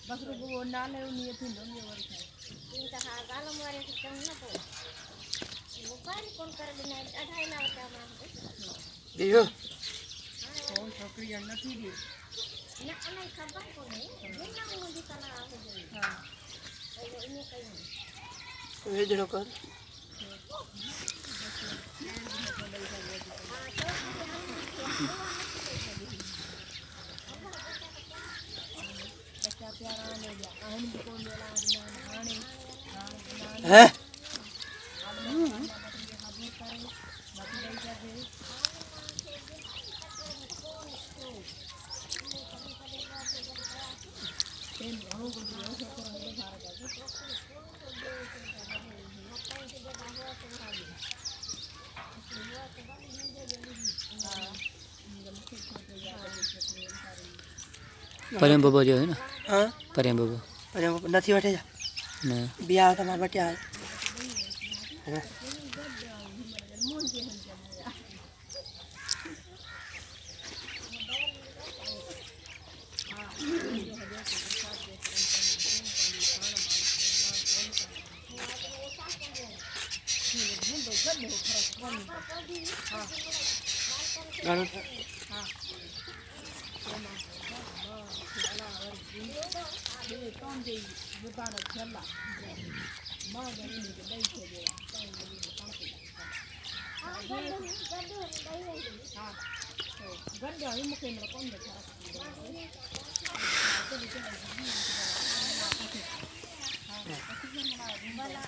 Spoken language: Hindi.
बस वो नाले उन्हीं थी लोग ये वर्ष है इनका गालों मारे तो कम ना तो मोबाइल कौन कर लेना अढ़ाई लाख क्या मांगते दियो कौन छोकरी अन्ना थी दी ना नहीं खबर को नहीं ये ना मुझे कला आ गई हां वो इन्हें कहीं भेज लो कर हैं प्रेम बाबा जो है ना हां प्रेम बाबा नथी बैठे जा नहीं बियाह त मां बटे आए वाला